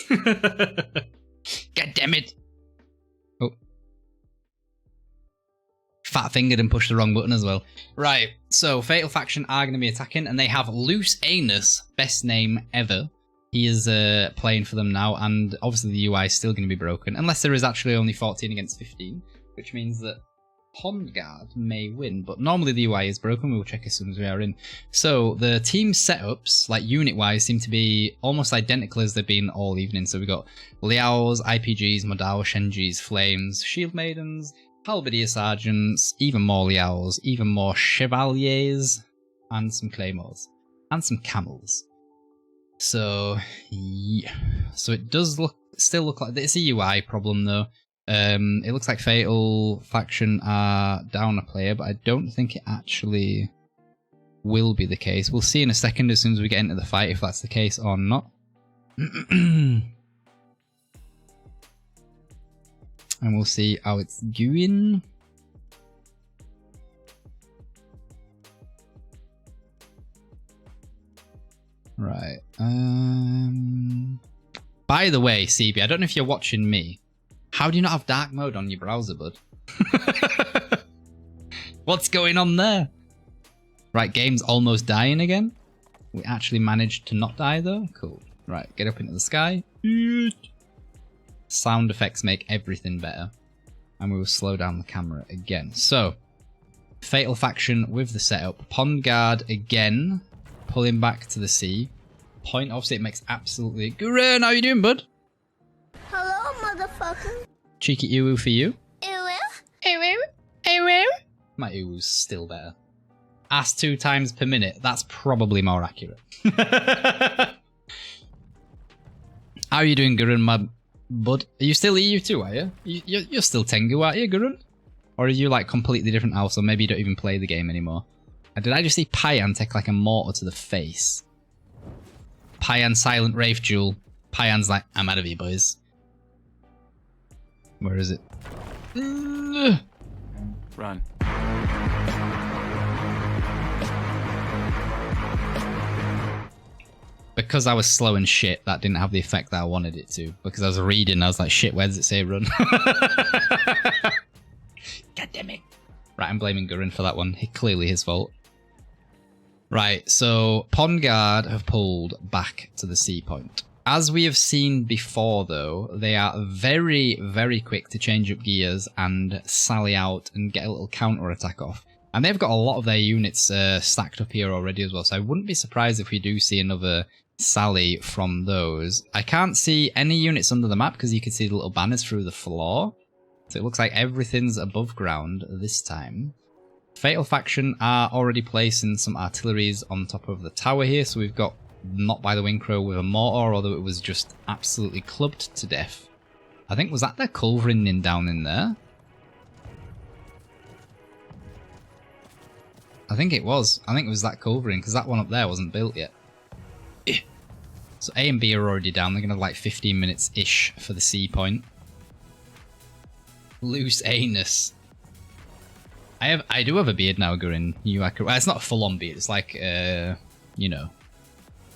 God damn it. Oh. Fat fingered and pushed the wrong button as well. Right, so Fatal Faction are going to be attacking, and they have Loose Anus, best name ever. He is playing for them now, and obviously the UI is still going to be broken, unless there is actually only 14 against 15, which means that Pond Guard may win, but normally the UI is broken. We'll check as soon as we are in. So the team setups, like unit-wise, seem to be almost identical as they've been all evening. So we've got Liaos, IPGs, Modao, Shenjis, Flames, Shield Maidens, Halberdier Sergeants, even more Liaos, even more Chevaliers, and some Claymores, and some Camels. So, yeah. So it does still look like it's a UI problem though. It looks like Fatal Faction are down a player, but I don't think it actually will be the case. We'll see in a second as soon as we get into the fight if that's the case or not. And we'll see how it's going. Right. By the way, CB, I don't know if you're watching me. How do you not have dark mode on your browser, bud? What's going on there? Right, game's almost dying again. We actually managed to not die though. Cool. Right, get up into the sky. Sound effects make everything better. And we will slow down the camera again. So, Fatal Faction with the setup. Pond Guard again. Pulling back to the sea. Point, obviously it makes absolutely... Gurren, how you doing, bud? Hello, motherfucker. Cheeky uwu for you. Ew. My uwu's still better. Ass 2 times per minute. That's probably more accurate. How are you doing, Gurren, my bud? Are you still EU2, are you? You're still Tengu, aren't you, Gurren? Or are you like completely different house, or maybe you don't even play the game anymore? Did I just see Payan take like a mortar to the face? Payan silent Wraith Jewel. Payan's like, I'm out of here, boys. Where is it? Run. Because I was slow and shit, that didn't have the effect that I wanted it to. Because I was reading, I was like, shit, where does it say run? God damn it. Right, I'm blaming Gurren for that one. Clearly his fault. Right, so Pond Guard have pulled back to the sea point. As we have seen before, though, they are very, very quick to change up gears and sally out and get a little counter-attack off. And they've got a lot of their units stacked up here already as well, so I wouldn't be surprised if we do see another sally from those. I can't see any units under the map because you can see the little banners through the floor. So it looks like everything's above ground this time. Fatal Faction are already placing some artilleries on top of the tower here, so we've got Not by the Wing Crow with a mortar, although it was just absolutely clubbed to death. I think, was that their culverin down in there? I think it was. I think it was that culverin, because that one up there wasn't built yet. So A and B are already down. They're going to have like 15 minutes-ish for the sea point. Loose Anus. I do have a beard now, Gurren. Well, it's not a full-on beard. It's like, you know,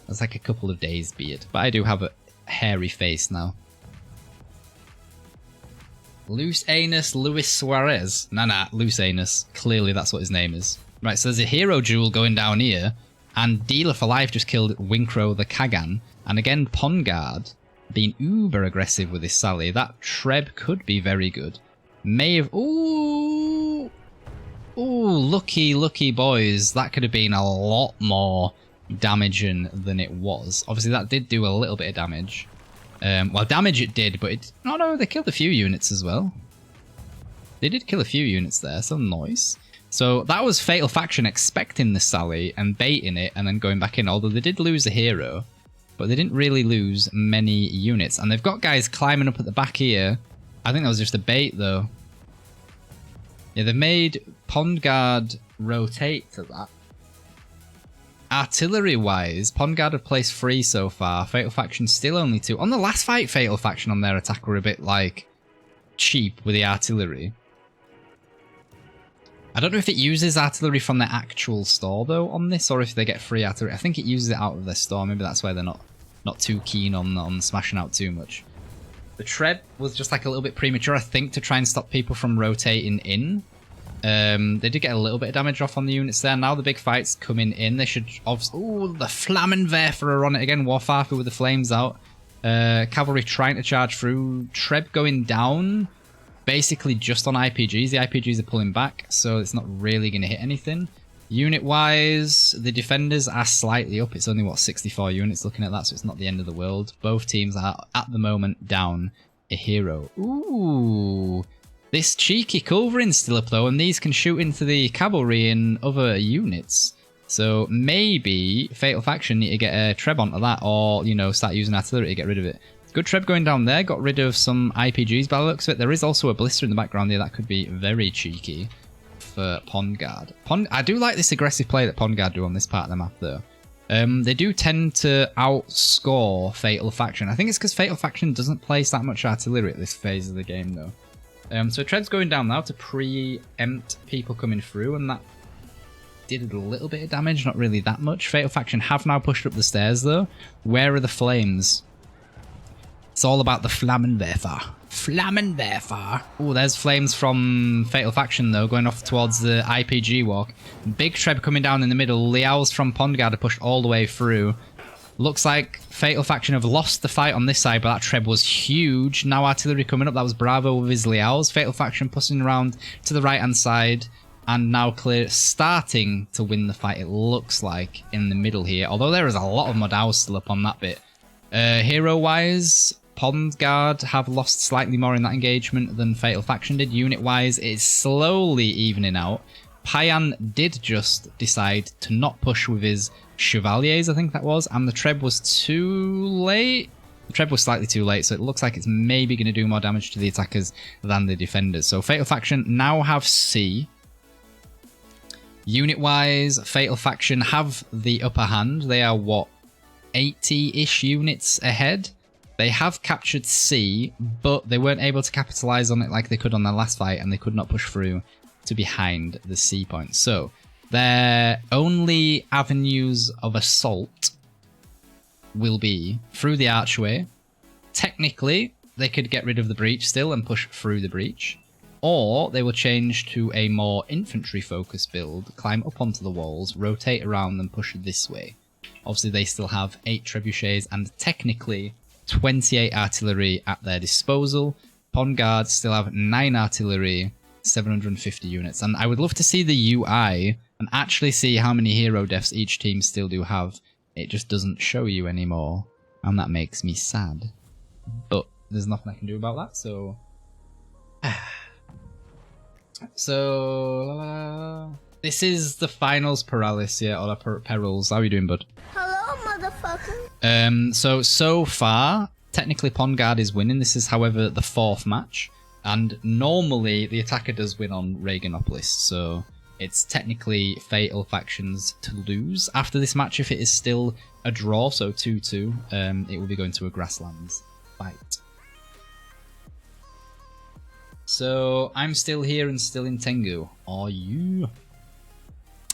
it's like a couple of days beard. But I do have a hairy face now. Loose Anus Luis Suarez. Nah, Loose Anus. Clearly that's what his name is. Right, so there's a hero duel going down here. And Dealer for Life just killed Winkrow the Kagan. And again, Pond Guard being uber aggressive with his sally. That Treb could be very good. May have... Ooh, lucky boys. That could have been a lot more damaging than it was. Obviously, that did do a little bit of damage. Well, damage it did, but it... No, they killed a few units as well. They did kill a few units there, so nice. So that was Fatal Faction expecting the sally and baiting it and then going back in. Although they did lose a hero, but they didn't really lose many units. And they've got guys climbing up at the back here. I think that was just a bait, though. Yeah, they've made Pond Guard rotate to that. Artillery-wise, Pond Guard have placed 3 so far. Fatal Faction still only 2. On the last fight, Fatal Faction on their attack were a bit, like, cheap with the artillery. I don't know if it uses artillery from their actual store, though, on this, or if they get free artillery. I think it uses it out of their store. Maybe that's why they're not not too keen on smashing out too much. The Treb was just like a little bit premature, I think, to try and stop people from rotating in. They did get a little bit of damage off on the units there. Now the big fight's coming in. They should obviously... Ooh, the Flammenwerfer are on it again. Warfarfer with the flames out. Cavalry trying to charge through. Treb going down. Basically just on IPGs. The IPGs are pulling back, so it's not really going to hit anything. Unit-wise, the defenders are slightly up. It's only, what, 64 units looking at that, so it's not the end of the world. Both teams are, at the moment, down a hero. Ooh... This cheeky culvering's still up though, and these can shoot into the cavalry and other units. So maybe Fatal Faction need to get a Treb onto that, or, you know, start using artillery to get rid of it. Good Treb going down there, got rid of some IPGs by the looks of it. There is also a blister in the background here that could be very cheeky for Pond Guard. I do like this aggressive play that Pond Guard do on this part of the map though. They do tend to outscore Fatal Faction. I think it's because Fatal Faction doesn't place that much artillery at this phase of the game though. So Tread's going down now to preempt people coming through, and that did a little bit of damage, not really that much. Fatal Faction have now pushed up the stairs though. Where are the flames? It's all about the Flammenwerfer. Flammenwerfer. Oh, there's flames from Fatal Faction though, going off towards the IPG walk. Big Treb coming down in the middle. Liao's from Pond Guard are pushed all the way through. Looks like Fatal Faction have lost the fight on this side, but that Treb was huge. Now artillery coming up. That was Bravo with his Liaos. Fatal Faction pushing around to the right-hand side. And now clear, starting to win the fight, it looks like, in the middle here. Although there is a lot of Modaus still up on that bit. Hero-wise, Pond Guard have lost slightly more in that engagement than Fatal Faction did. Unit-wise, it's slowly evening out. Payan did just decide to not push with his Chevaliers, I think that was, and the Treb was too late. The Treb was slightly too late, so it looks like it's maybe going to do more damage to the attackers than the defenders. So Fatal Faction now have C. Unit-wise, Fatal Faction have the upper hand. They are, what, 80-ish units ahead? They have captured C, but they weren't able to capitalize on it like they could on their last fight, and they could not push through to behind the C point. So their only avenues of assault will be through the archway. Technically, they could get rid of the breach still and push through the breach. Or they will change to a more infantry-focused build, climb up onto the walls, rotate around and push this way. Obviously, they still have 8 trebuchets and technically 28 artillery at their disposal. Pond Guard still have 9 artillery, 750 units. And I would love to see the UI and actually see how many hero deaths each team still do have. It just doesn't show you anymore, and that makes me sad. But there's nothing I can do about that, so... this is the finals paralysis, yeah, or perils. How are you doing, bud? Hello, motherfucker. So far, technically Pond Guard is winning. This is, however, the 4th match. And normally, the attacker does win on Reaganopolis, so it's technically Fatal Factions to lose. After this match, if it is still a draw, so 2-2, it will be going to a grasslands fight. So, I'm still here and still in Tengu. Are you?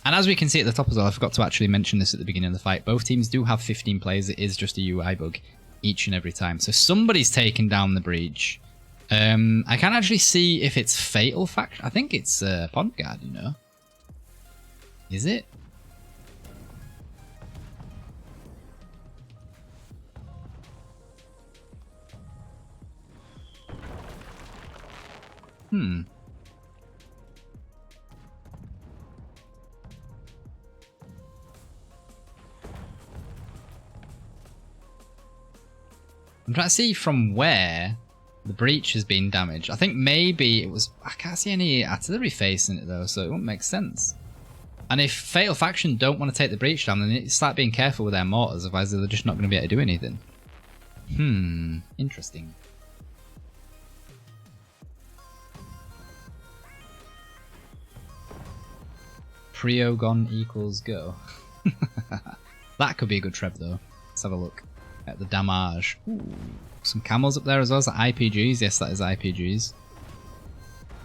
And as we can see at the top as well, I forgot to actually mention this at the beginning of the fight, both teams do have 15 players. It is just a UI bug each and every time. So somebody's taken down the breach. I can't actually see if it's Fatal Faction. I think it's Pond Guard, you know. Is it? I'm trying to see from where the breach has been damaged. I think maybe it was... I can't see any artillery facing it though, so it wouldn't make sense. And if Fatal Faction don't want to take the breach down, then they need to start being careful with their mortars, otherwise they're just not going to be able to do anything. Interesting. Priogon equals go. That could be a good treb though. Let's have a look at the damage. Ooh, some camels up there as well. Is that IPGs? Yes, that is IPGs.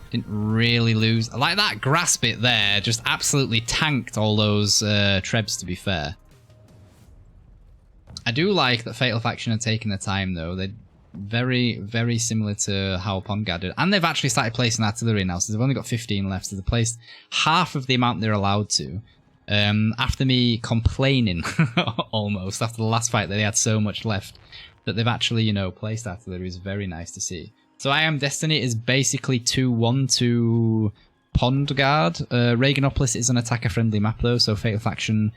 Didn't really lose. I like that grass bit there. Just absolutely tanked all those trebs, to be fair. I do like that Fatal Faction are taking their time, though. They're very, very similar to how Pongard did. And they've actually started placing artillery now, so they've only got 15 left. So they've placed half of the amount they're allowed to. After me complaining, almost, after the last fight that they had so much left, that they've actually, you know, placed artillery is very nice to see. So I Am Destiny is basically 2-1 to Pongard. Reaganopolis is an attacker-friendly map, though, so Fatal Faction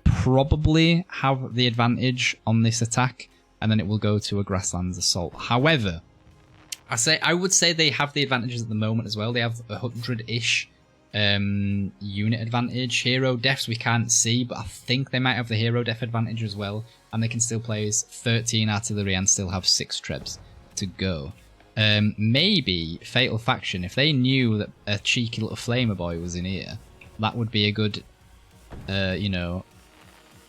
probably have the advantage on this attack, and then it will go to a Grasslands Assault. However, I would say they have the advantages at the moment as well. They have 100-ish unit advantage. Hero deaths we can't see, but I think they might have the hero death advantage as well, and they can still place 13 artillery and still have 6 trebs to go. Maybe Fatal Faction, if they knew that a cheeky little flamer boy was in here, that would be a good, you know,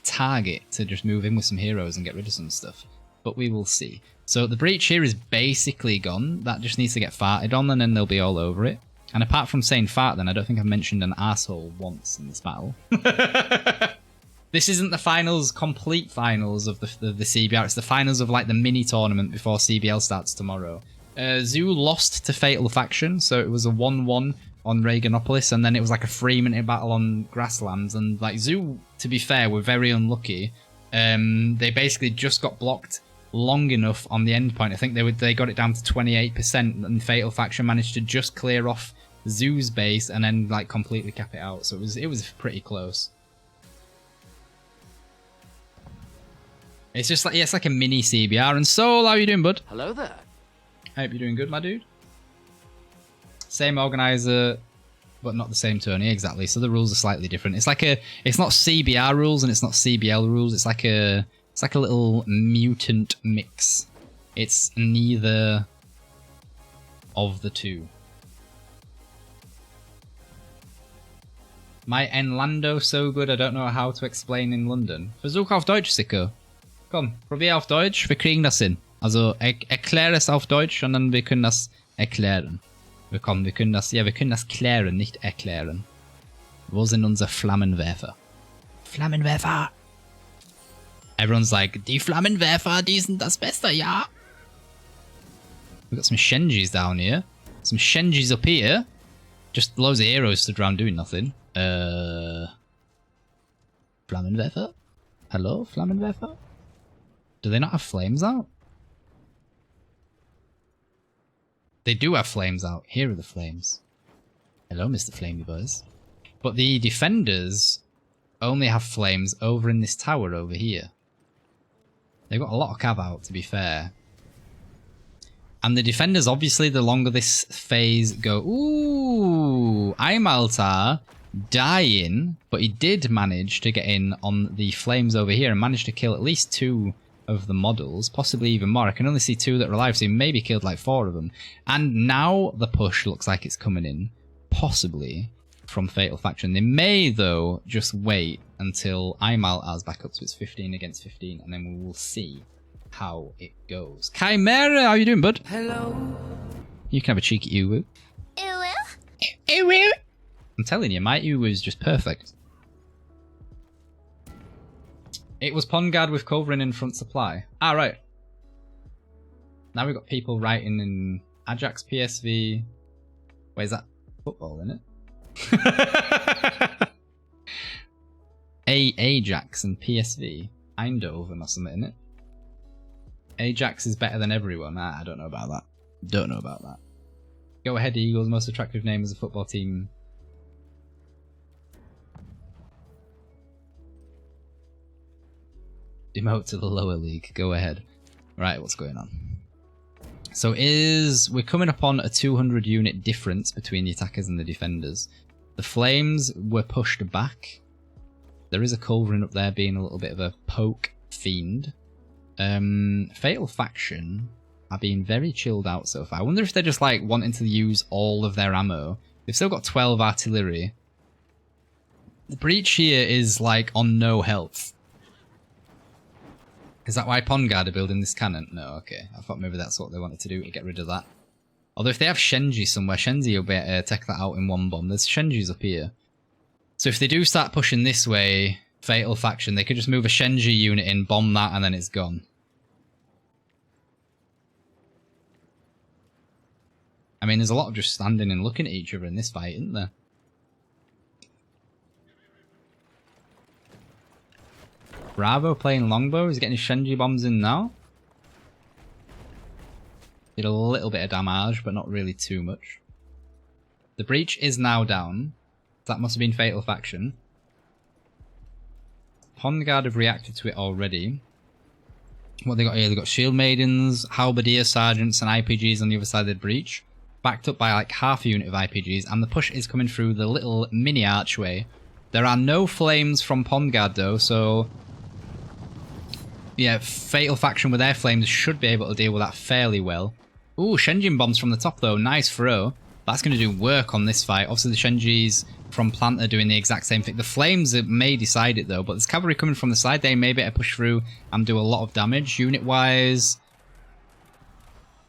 target to just move in with some heroes and get rid of some stuff. But we will see. So the breach here is basically gone. That just needs to get farted on, and then they'll be all over it. And apart from saying fart, then I don't think I've mentioned an asshole once in this battle. This isn't the finals, complete finals of the CBR. It's the finals of like the mini tournament before CBL starts tomorrow. Zoo lost to Fatal Faction, so it was a 1-1 on Reaganopolis, and then it was like a 3-minute battle on Grasslands. And like Zoo, to be fair, were very unlucky. They basically just got blocked long enough on the end point. I think they got it down to 28%, and Fatal Faction managed to just clear off Zoo's base and then like completely cap it out. So it was pretty close. It's just like, yeah, it's like a mini CBR. And Soul, how you doing, bud? Hello there. I hope you're doing good, my dude. Same organizer, but not the same tourney, exactly. So the rules are slightly different. It's like it's not CBR rules and it's not CBL rules. It's like a little mutant mix. It's neither of the two. My Enlando so good, I don't know how to explain in London. Versuch auf Deutsch, Sicko. Komm, probier auf Deutsch, wir kriegen das hin. Also erklär es auf Deutsch und dann wir können das erklären. Wir können das klären, nicht erklären. Wo sind unsere Flammenwerfer? Flammenwerfer! Everyone's like, die Flammenwerfer, die sind das Beste, ja! We've got some Shenjis down here. Some Shenjis up here. Just loads of heroes stood around doing nothing. Flammenwerfer? Hello, Flammenwerfer? Do they not have flames out? They do have flames out. Here are the flames. Hello, Mr. Flamey Boys. But the defenders only have flames over in this tower over here. They've got a lot of cav out, to be fair. And the defenders, obviously, the longer this phase go... Ooh! Imaltar dying, but he did manage to get in on the flames over here and managed to kill at least 2 of the models, possibly even more. I can only see 2 that are alive, so he maybe killed like 4 of them. And now the push looks like it's coming in, possibly from Fatal Faction. They may, though, just wait until Imaltar's back up to its 15 against 15, and then we will see how it goes. Chimera, how you doing, bud? Hello. You can have a cheeky uwu. Ew. I'm telling you, my uwu is just perfect. It was Pongard with covering in front supply. Ah, right. Now we've got people writing in Ajax PSV. Wait, is that football, isn't it? Ajax and PSV. Eindhoven or something, isn't it? Ajax is better than everyone. I don't know about that. Don't know about that. Go ahead, Eagles. Most attractive name as a football team. Demote to the lower league. Go ahead. Right, what's going on? So we're coming upon a 200 unit difference between the attackers and the defenders. The Flames were pushed back. There is a Culverin up there being a little bit of a poke fiend. Fatal Faction are being very chilled out so far. I wonder if they're just like wanting to use all of their ammo. They've still got 12 artillery. The breach here is like on no health. Is that why Pongard are building this cannon? No, okay. I thought maybe that's what they wanted to do, to get rid of that. Although if they have Shenji somewhere, Shenji will be able to take that out in one bomb. There's Shenjis up here. So if they do start pushing this way, Fatal Faction. They could just move a Shenji unit in, bomb that, and then it's gone. I mean, there's a lot of just standing and looking at each other in this fight, isn't there? Bravo playing longbow. He's getting his Shenji bombs in now. Did a little bit of damage, but not really too much. The breach is now down. That must have been Fatal Faction. Pond Guard have reacted to it already. What they got here? They got Shield Maidens, Halberdier Sergeants, and IPGs on the other side of the breach. Backed up by like half a unit of IPGs, and the push is coming through the little mini archway. There are no flames from Pond Guard though, so yeah, Fatal Faction with their flames should be able to deal with that fairly well. Ooh, Shenjin bombs from the top though, nice throw. That's going to do work on this fight. Obviously the Shenjis from Plant are doing the exact same thing. The flames may decide it though, but there's cavalry coming from the side. They may be able to push through and do a lot of damage. Unit wise,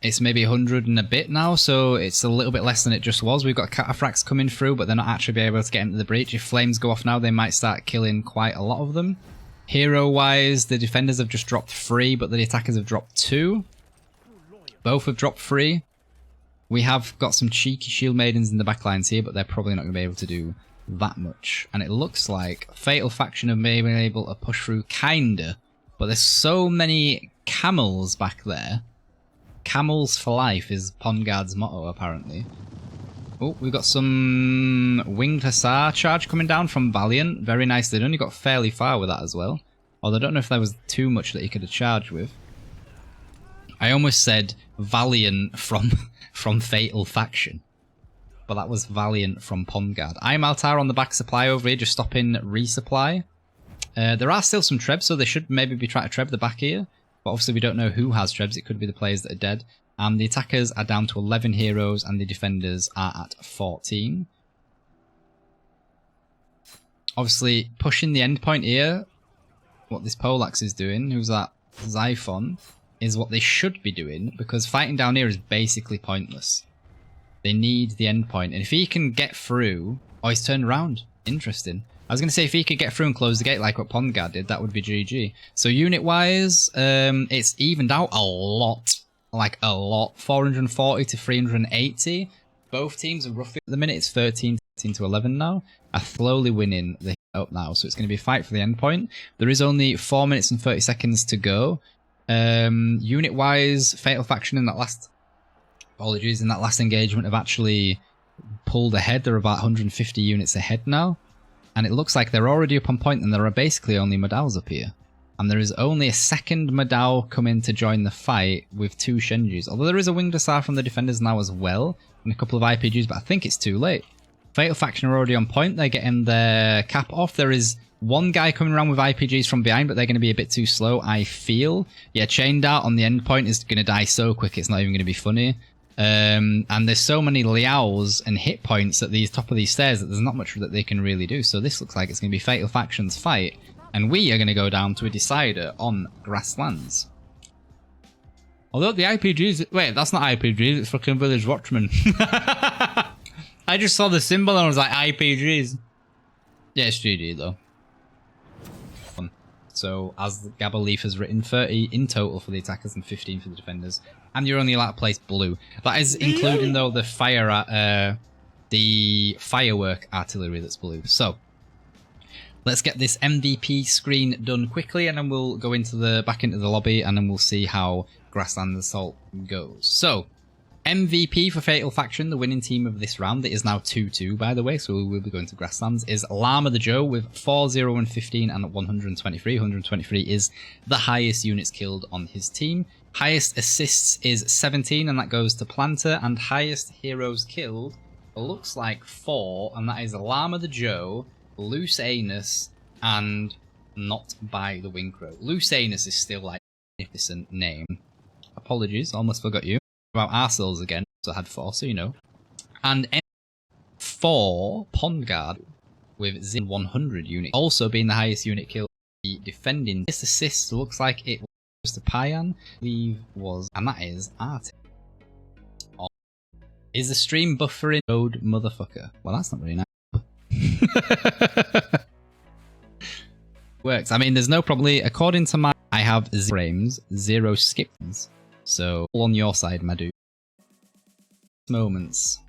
it's maybe 100 and a bit now, so it's a little bit less than it just was. We've got Cataphracts coming through, but they're not actually be able to get into the breach. If flames go off now, they might start killing quite a lot of them. Hero-wise, the defenders have just dropped 3, but the attackers have dropped 2. Both have dropped 3. We have got some cheeky Shield Maidens in the backlines here, but they're probably not going to be able to do that much. And it looks like Fatal Faction have maybe been able to push through, kinda. But there's so many camels back there. Camels for life is Pond Guard's motto, apparently. Oh, we've got some Winged Hussar charge coming down from Valiant. Very nice. They'd only got fairly far with that as well. Although I don't know if there was too much that he could have charged with. I almost said Valiant from Fatal Faction. But that was Valiant from Pond Guard. I'm Altar on the back supply over here, just stopping resupply. There are still some trebs, so they should maybe be trying to treb the back here. But obviously we don't know who has trebs. It could be the players that are dead. And the attackers are down to 11 heroes and the defenders are at 14. Obviously pushing the endpoint here, what this Polax is doing, who's that? Xiphon, is what they should be doing, because fighting down here is basically pointless. They need the endpoint, and if he can get through... Oh, he's turned around. Interesting. I was going to say if he could get through and close the gate like what Pond Guard did, that would be GG. So unit-wise, it's evened out a lot. Like a lot. 440 to 380. Both teams are roughly at the minute. It's 13 to 11 now. Are slowly winning the up now. So it's going to be a fight for the endpoint. There is only 4 minutes and 30 seconds to go. Unit-wise, Fatal Faction in that last... Apologies, in that last engagement have actually pulled ahead. They're about 150 units ahead now. And it looks like they're already up on point, and there are basically only Madals up here. And there is only a second Madal coming to join the fight with 2 Shenjis. Although there is a Winged Hussar from the defenders now as well, and a couple of IPGs, but I think it's too late. Fatal Faction are already on point. They're getting their cap off. There is one guy coming around with IPGs from behind, but they're going to be a bit too slow, I feel. Yeah, Chain Dart on the end point is going to die so quick, it's not even going to be funny. And there's so many Liaos and hit points at the top of these stairs that there's not much that they can really do. So this looks like it's going to be Fatal Faction's fight. And we are going to go down to a decider on grasslands. Although the IPGs... Wait, that's not IPGs, it's fucking Village Watchmen. I just saw the symbol and I was like, IPGs. Yeah, it's GG though. So, as Gabba Leaf has written, 30 in total for the attackers and 15 for the defenders. And you're only allowed to place blue. That is including, though, the firework artillery that's blue. So, let's get this MVP screen done quickly, and then we'll go back into the lobby, and then we'll see how Grassland Assault goes. So, MVP for Fatal Faction, the winning team of this round, that is now 2-2, by the way, so we will be going to Grasslands, is Llama the Joe with 4, 0, and 15 and 123. 123 is the highest units killed on his team. Highest assists is 17, and that goes to Planter, and highest heroes killed looks like 4, and that is Llama the Joe, Loose Anus, and Not by the Winkrow. Loose Anus is still like a magnificent name. Apologies, almost forgot you. About arseholes again, so I had 4, so you know. And 4 Pond Guard with 100 unit, also being the highest unit killed. The defending this assist looks like it was to Payan, I believe was, and that is Art. Is the stream buffering? Road motherfucker. Well, that's not really nice. Works. I mean, there's no probably, according to my, I have 0 frames, 0 skips. So, all on your side, my dude. Moments.